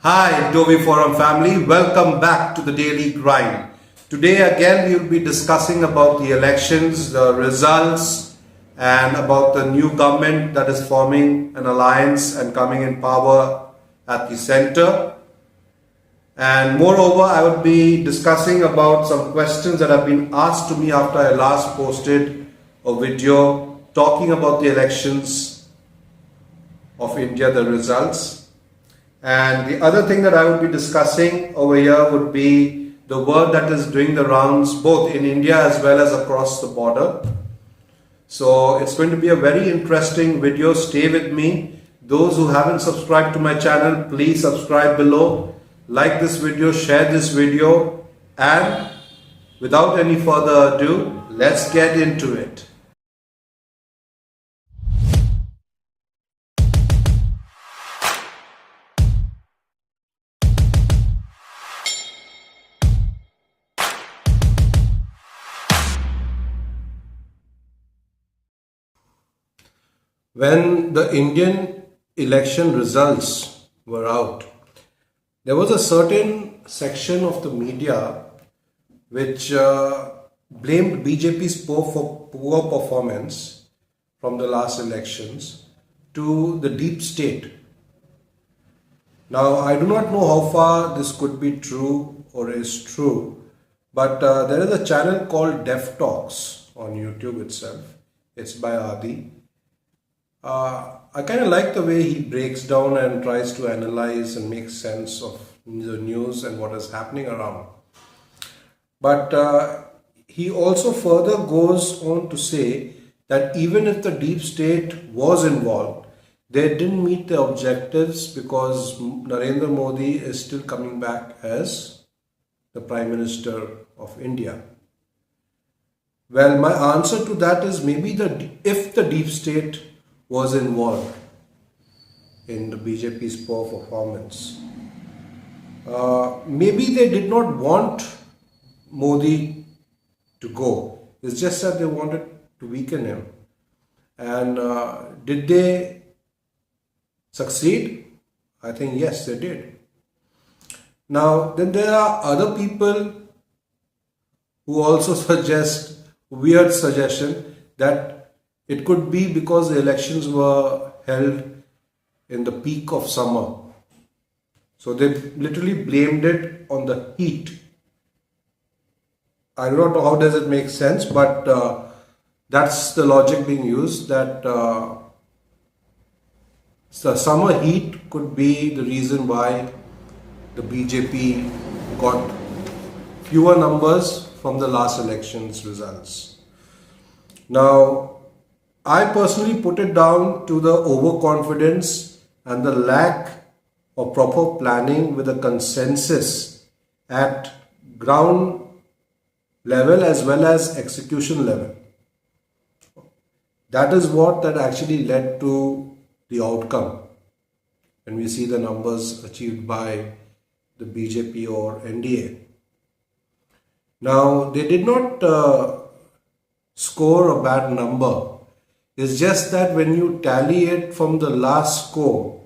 Hi, Dovii Forum family. Welcome back to the Daily Grind. Today again we will be discussing about the elections, the results, and about the new government that is forming an alliance and coming in power at the center. And moreover, I would be discussing about some questions that have been asked to me after I last posted a video talking about the elections of India, the results. And the other thing that I would be discussing over here would be the word that is doing the rounds both in India as well as across the border. So it's going to be a very interesting video. Stay with me. Those who haven't subscribed to my channel, please subscribe below. Like this video, share this video, and without any further ado, let's get into it. When the Indian election results were out, there was a certain section of the media which blamed BJP's poor performance from the last elections to the deep state. Now, I do not know how far this could be true or is true, but there is a channel called Deaf Talks on YouTube itself. It's by Adi. I kind of like the way he breaks down and tries to analyze and make sense of the news and what is happening around. But he also further goes on to say that even if the deep state was involved, they didn't meet the objectives because Narendra Modi is still coming back as the Prime Minister of India. Well, my answer to that is maybe if the deep state was involved in the BJP's poor performance. Maybe they did not want Modi to go. It's just that they wanted to weaken him. And did they succeed? I think yes, they did. Now, then there are other people who also suggest weird suggestion that it could be because the elections were held in the peak of summer. So they literally blamed it on the heat. I don't know how does it make sense, but that's the logic being used, that the summer heat could be the reason why the BJP got fewer numbers from the last election's results. Now, I personally put it down to the overconfidence and the lack of proper planning with a consensus at ground level as well as execution level. That is what that actually led to the outcome when we see the numbers achieved by the BJP or NDA. Now, they did not score a bad number. It's just that when you tally it from the last score,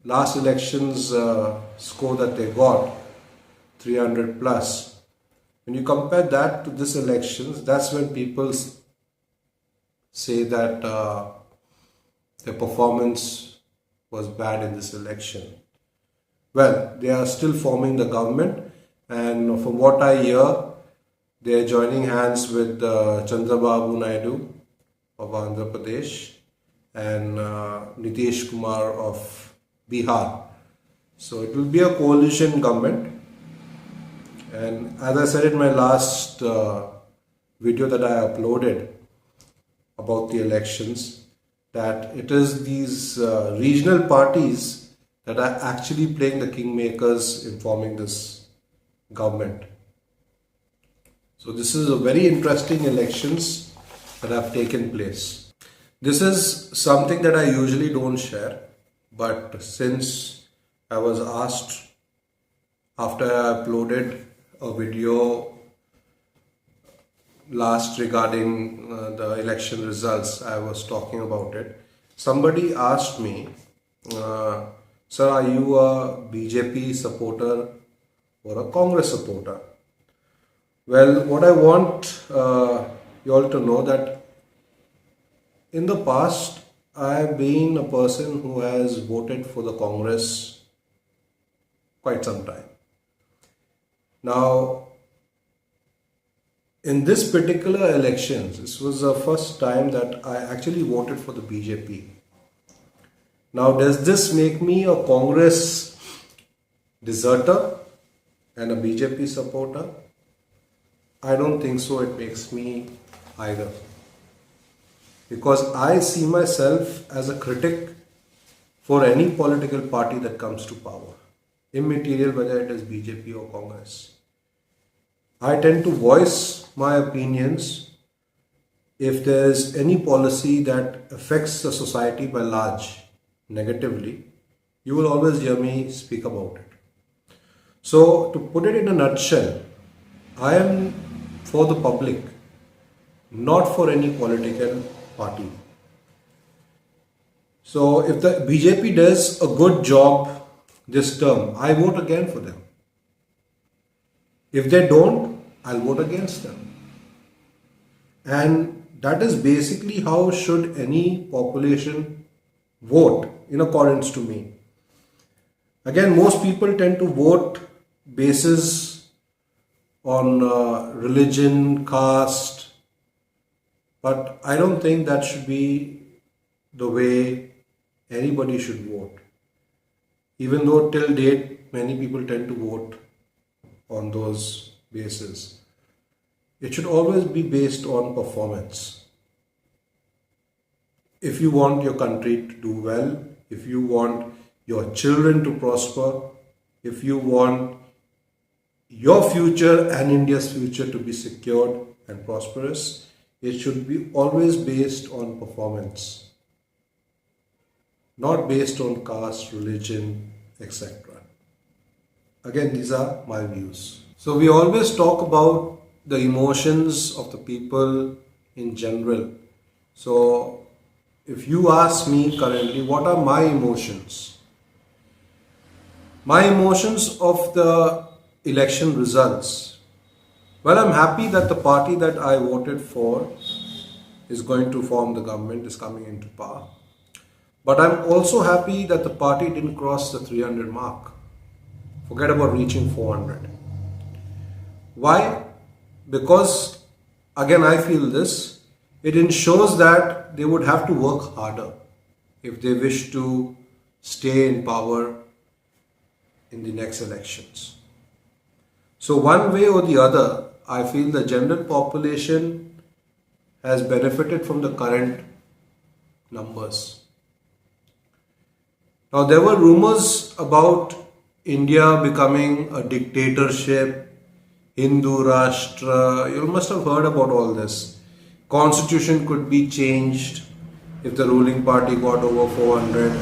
last election's score that they got, 300 plus, when you compare that to this elections, that's when people say that their performance was bad in this election. Well, they are still forming the government, and from what I hear, they are joining hands with Chandrababu Naidu of Andhra Pradesh and Nitish Kumar of Bihar. So it will be a coalition government. And as I said in my last video that I uploaded about the elections, that it is these regional parties that are actually playing the kingmakers in forming this government. So this is a very interesting elections that have taken place. This is something that I usually don't share, but since I was asked after I uploaded a video last regarding the election results, I was talking about it. Somebody asked me, sir, are you a BJP supporter or a Congress supporter? Well, what I want you all to know that in the past, I have been a person who has voted for the Congress quite some time. Now, in this particular elections, this was the first time that I actually voted for the BJP. Now, does this make me a Congress deserter and a BJP supporter? I don't think so. It makes me either. Because I see myself as a critic for any political party that comes to power, immaterial whether it is BJP or Congress. I tend to voice my opinions if there is any policy that affects the society by large negatively. You will always hear me speak about it. So, to put it in a nutshell, I am for the public, not for any political party. So, if the BJP does a good job this term, I vote again for them. If they don't, I'll vote against them. And that is basically how should any population vote in accordance to me. Again, most people tend to vote basis on religion, caste, but I don't think that should be the way anybody should vote. Even though till date many people tend to vote on those basis. It should always be based on performance. If you want your country to do well, if you want your children to prosper, if you want your future and India's future to be secured and prosperous, it should be always based on performance, not based on caste, religion, etc. Again, these are my views. So we always talk about the emotions of the people in general. So if you ask me currently, what are my emotions? My emotions of the election results. Well, I'm happy that the party that I voted for is going to form the government, is coming into power. But I'm also happy that the party didn't cross the 300 mark. Forget about reaching 400. Why? Because, again, I feel this, it ensures that they would have to work harder if they wish to stay in power in the next elections. So one way or the other, I feel the general population has benefited from the current numbers. Now, there were rumors about India becoming a dictatorship, Hindu Rashtra. You must have heard about all this. Constitution could be changed if the ruling party got over 400.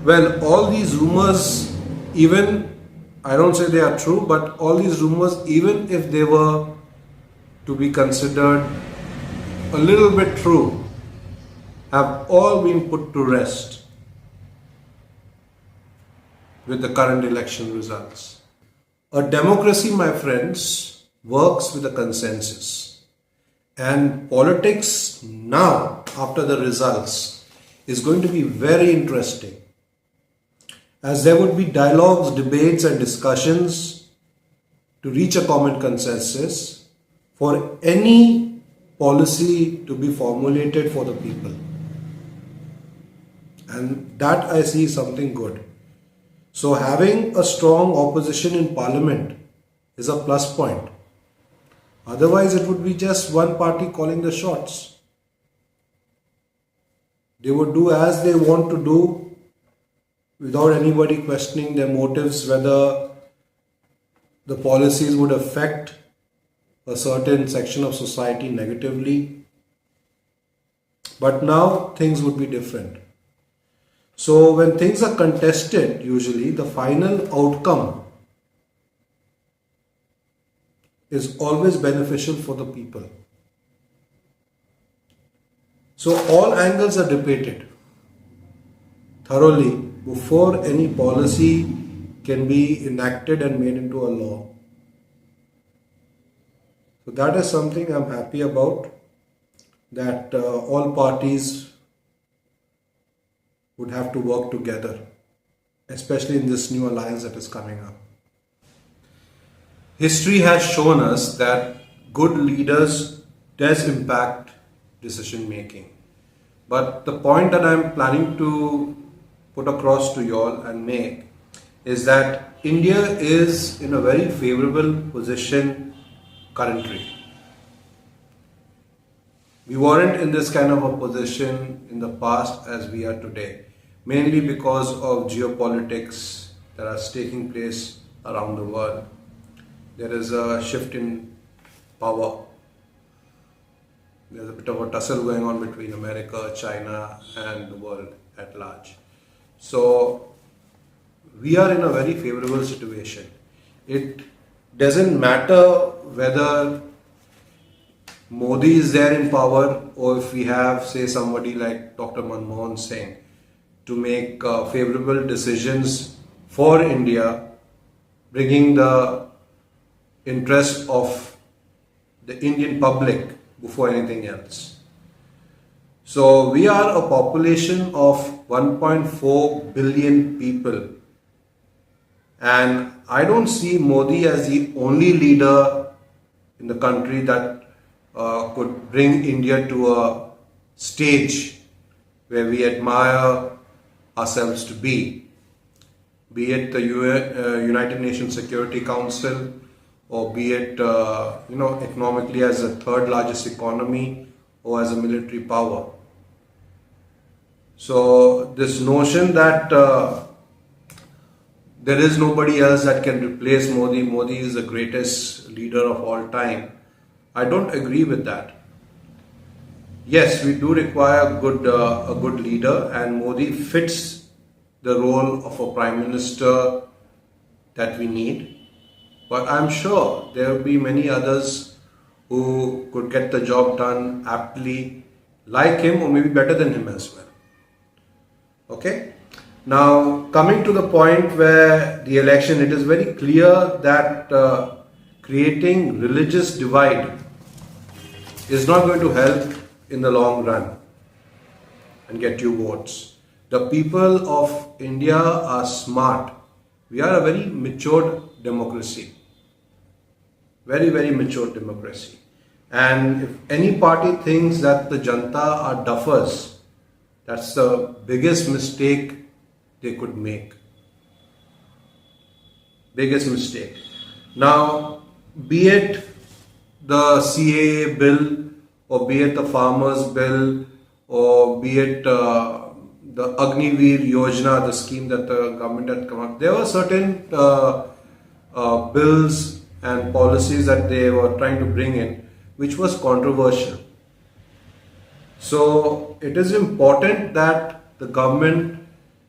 Well, all these rumors, even, I don't say they are true, but all these rumors, even if they were to be considered a little bit true, have all been put to rest with the current election results. A democracy, my friends, works with a consensus. And politics now, after the results, is going to be very interesting. As there would be dialogues, debates and discussions to reach a common consensus for any policy to be formulated for the people. And that I see something good. So having a strong opposition in parliament is a plus point. Otherwise, it would be just one party calling the shots. They would do as they want to do without anybody questioning their motives, whether the policies would affect a certain section of society negatively. But now things would be different. So when things are contested, usually the final outcome is always beneficial for the people. So all angles are debated. thoroughly before any policy can be enacted and made into a law. So that is something I'm happy about, that all parties would have to work together, especially in this new alliance that is coming up. History has shown us that good leaders does impact decision making. But the point that I'm planning to put across to you all and make is that India is in a very favorable position currently. We weren't in this kind of a position in the past as we are today, mainly because of geopolitics that is taking place around the world. There is a shift in power. There's a bit of a tussle going on between America, China, and the world at large. So we are in a very favorable situation. It doesn't matter whether Modi is there in power or if we have, say, somebody like Dr. Manmohan Singh to make favorable decisions for India, bringing the interest of the Indian public before anything else. So we are a population of 1.4 billion people, and I don't see Modi as the only leader in the country that could bring India to a stage where we admire ourselves to be it the United Nations Security Council, or be it economically as the third largest economy or as a military power. So this notion that there is nobody else that can replace Modi, Modi is the greatest leader of all time, I don't agree with that. Yes, we do require a good leader, and Modi fits the role of a prime minister that we need. But I'm sure there will be many others who could get the job done aptly, like him, or maybe better than him as well. Okay? Now, coming to the point where the election, it is very clear that creating religious divide is not going to help in the long run and get you votes. The people of India are smart. We are a very matured democracy. Very, very mature democracy. And if any party thinks that the Janta are duffers, that's the biggest mistake they could make. Biggest mistake. Now, be it the CAA bill, or be it the farmers bill, or be it the Agniveer Yojana, the scheme that the government had come up, there were certain bills and policies that they were trying to bring in, which was controversial. So it is important that the government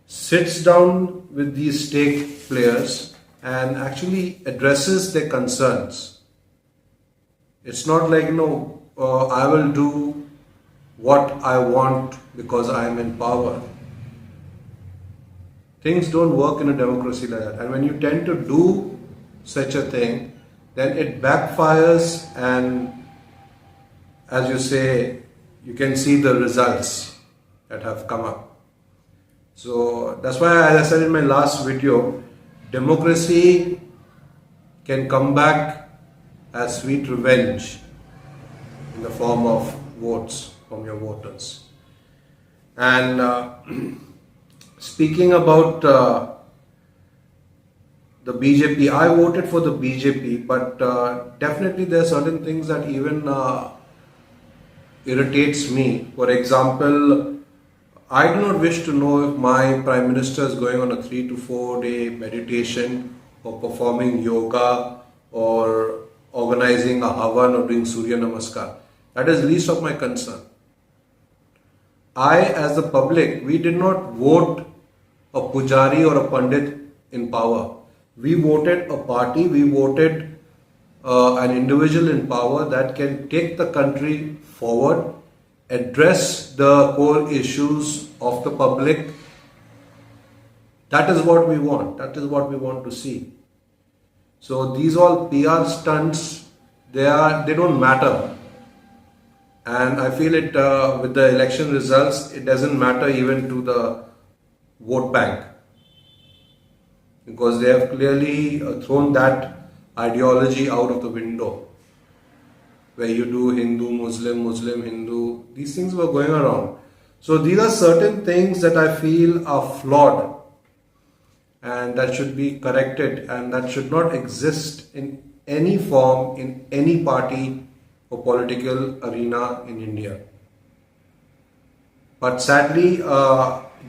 sits down with these stake players and actually addresses their concerns. It's not like, I will do what I want because I am in power. Things don't work in a democracy like that. And when you tend to do such a thing, then it backfires, and as you say, you can see the results that have come up. So that's why, as I said in my last video, democracy can come back as sweet revenge in the form of votes from your voters. And speaking about the BJP, I voted for the BJP, but definitely there are certain things that even irritates me. For example, I do not wish to know if my Prime Minister is going on a 3 to 4 day meditation, or performing yoga, or organizing a Havan, or doing Surya Namaskar. That is least of my concern. I, as the public, we did not vote a Pujari or a Pandit in power. We voted a party, we voted an individual in power that can take the country forward, address the core issues of the public, That is what we want. That is what we want to see. So these all PR stunts, they don't matter. And I feel it with the election results, it doesn't matter even to the vote bank, because they have clearly thrown that ideology out of the window, where you do Hindu, Muslim, Muslim, Hindu. These things were going around. So these are certain things that I feel are flawed and that should be corrected, and that should not exist in any form, in any party or political arena in India. But sadly,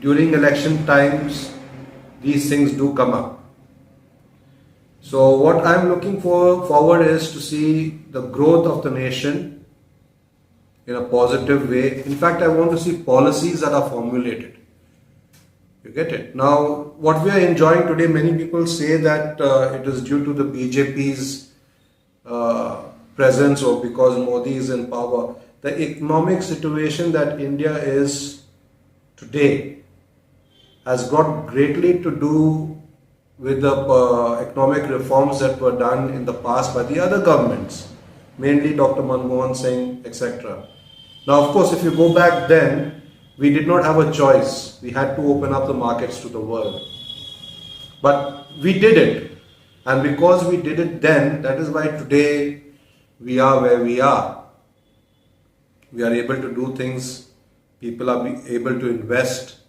during election times, these things do come up. So what I'm looking forward is to see the growth of the nation in a positive way. In fact, I want to see policies that are formulated. You get it? Now, what we are enjoying today, many people say that it is due to the BJP's presence or because Modi is in power. The economic situation that India is today has got greatly to do with the economic reforms that were done in the past by the other governments, mainly Dr. Manmohan Singh, etc. Now, of course, if you go back then, we did not have a choice. We had to open up the markets to the world. But we did it. And because we did it then, that is why today we are where we are. We are able to do things. People are able to invest.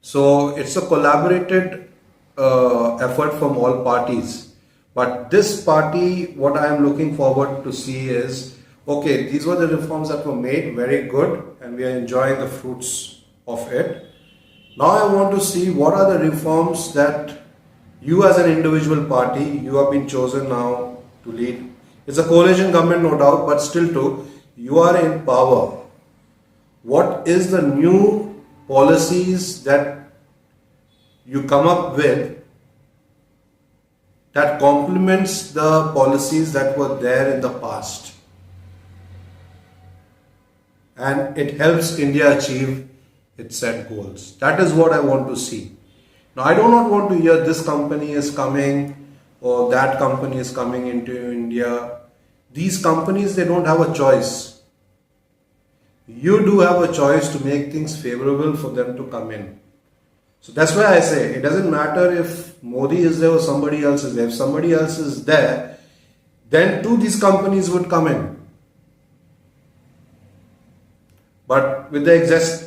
So it's a collaborated effort from all parties. But this party, what I am looking forward to see is, okay, these were the reforms that were made, very good, and we are enjoying the fruits of it. Now I want to see what are the reforms that you as an individual party, you have been chosen now to lead. It's a coalition government, no doubt, but still too, you are in power. What is the new policies that you come up with that complements the policies that were there in the past? And it helps India achieve its set goals. That is what I want to see. Now, I do not want to hear this company is coming or that company is coming into India. These companies, they don't have a choice. You do have a choice to make things favorable for them to come in. So that's why I say it doesn't matter if Modi is there or somebody else is there. If somebody else is there, then too these companies would come in. But with the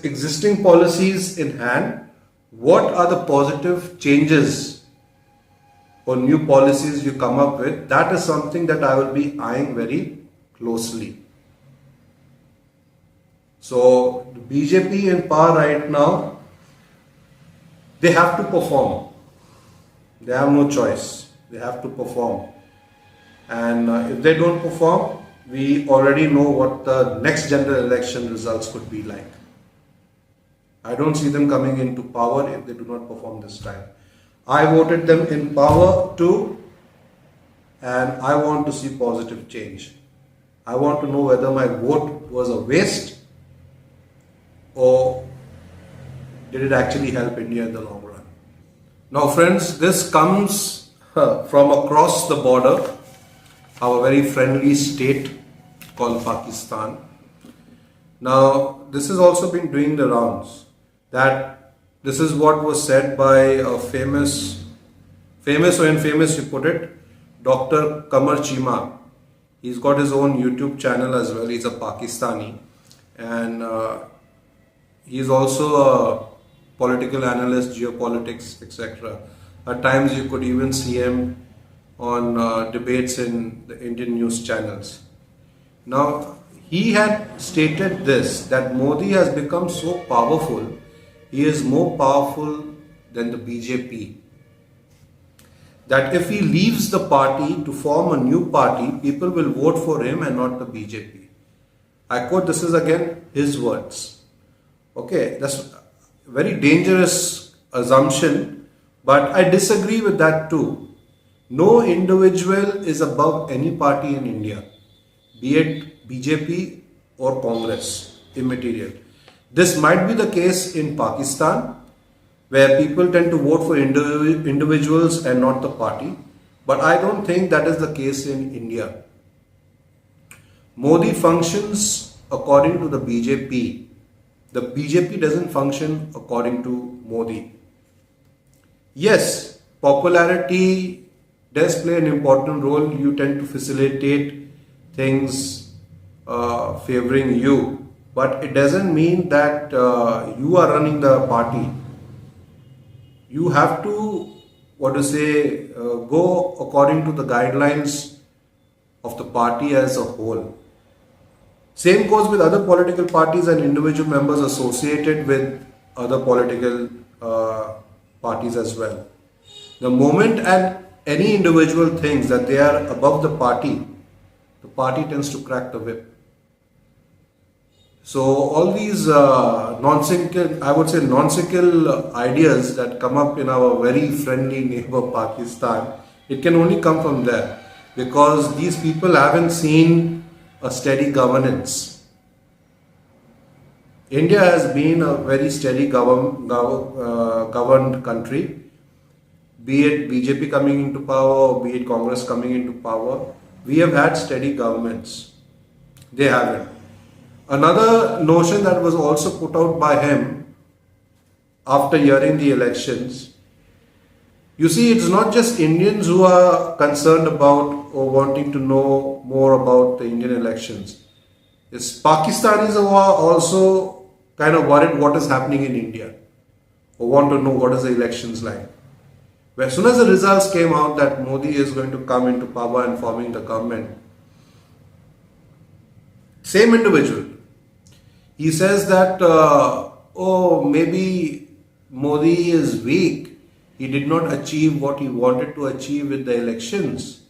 existing policies in hand, what are the positive changes or new policies you come up with? That is something that I will be eyeing very closely. So the BJP in power right now, they have to perform. They have no choice. They have to perform. And if they don't perform, we already know what the next general election results could be like. I don't see them coming into power if they do not perform this time. I voted them in power too, and I want to see positive change. I want to know whether my vote was a waste or did it actually help India in the long run. Now friends, this comes from across the border, our very friendly state called Pakistan. Now, this has also been doing the rounds, that this is what was said by a famous or infamous, you put it, Dr. Qamar Cheema. He's got his own YouTube channel as well. He's a Pakistani, and he's also a political analyst, geopolitics, etc. At times you could even see him on debates in the Indian news channels. Now, he had stated this, that Modi has become so powerful, he is more powerful than the BJP. That if he leaves the party to form a new party, people will vote for him and not the BJP. I quote, this is again his words. Okay, that's a very dangerous assumption, but I disagree with that too. No individual is above any party in India, be it BJP or Congress, immaterial. This might be the case in Pakistan, where people tend to vote for individuals and not the party. But I don't think that is the case in India. Modi functions according to the BJP. The BJP doesn't function according to Modi. Yes, popularity does play an important role. You tend to facilitate things favoring you, but it doesn't mean that you are running the party. You have to, go according to the guidelines of the party as a whole. Same goes with other political parties and individual members associated with other political parties as well. The moment and any individual thinks that they are above the party tends to crack the whip. So all these nonsensical ideas that come up in our very friendly neighbor Pakistan, it can only come from there, because these people haven't seen a steady governance. India has been a very steady governed country, be it BJP coming into power or be it Congress coming into power. We have had steady governments. They haven't. Another notion that was also put out by him after hearing the elections, you see, it's not just Indians who are concerned about or wanting to know more about the Indian elections. It's Pakistanis who are also kind of worried what is happening in India, or want to know what is the elections like. As soon as the results came out that Modi is going to come into power and forming the government, same individual, he says that, maybe Modi is weak. He did not achieve what he wanted to achieve with the elections.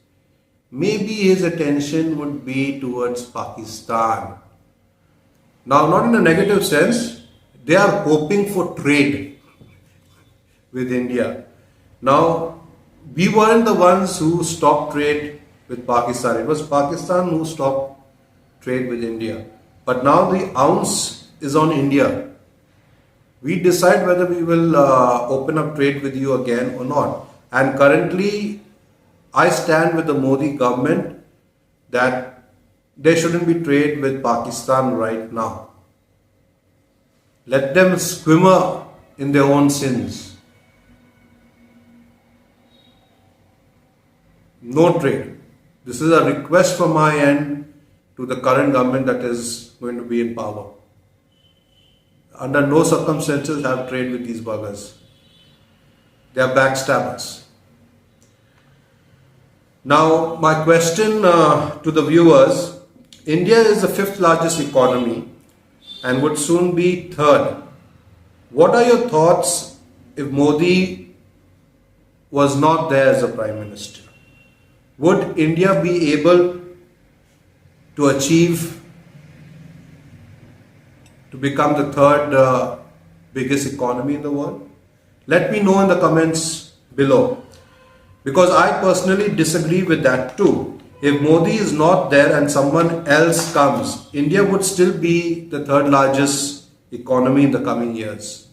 Maybe his attention would be towards Pakistan. Now, not in a negative sense, they are hoping for trade with India. Now, we weren't the ones who stopped trade with Pakistan. It was Pakistan who stopped trade with India. But now the ounce is on India. We decide whether we will open up trade with you again or not. And currently, I stand with the Modi government that there shouldn't be trade with Pakistan right now. Let them swimmer in their own sins. No trade. This is a request from my end to the current government that is going to be in power. Under no circumstances have trade with these buggers. They are backstabbers. Now, my question to the viewers, India is the 5th largest economy and would soon be 3rd. What are your thoughts if Modi was not there as a Prime Minister? Would India be able to achieve to become the 3rd biggest economy in the world? Let me know in the comments below, because I personally disagree with that too. If Modi is not there and someone else comes, India would still be the 3rd largest economy in the coming years.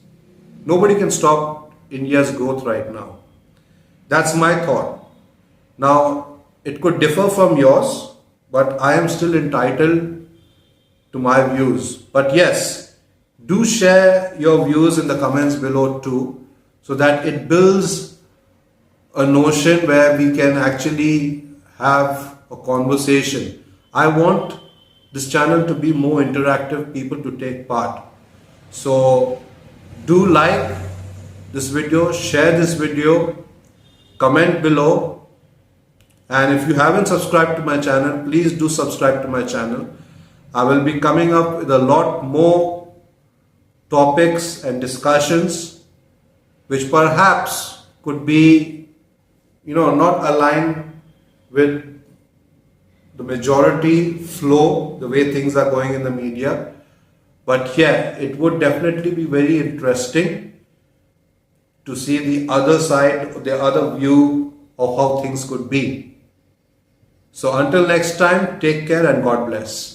Nobody can stop India's growth right now. That's my thought. Now, it could differ from yours, but I am still entitled to my views. But yes, do share your views in the comments below too, so that it builds a notion where we can actually have a conversation. I want this channel to be more interactive, people to take part. So do like this video, share this video, comment below, and if you haven't subscribed to my channel, please do subscribe to my channel. I will be coming up with a lot more topics and discussions which perhaps could be, not aligned with the majority flow, the way things are going in the media. But yeah, it would definitely be very interesting to see the other side, the other view of how things could be. So until next time, take care and God bless.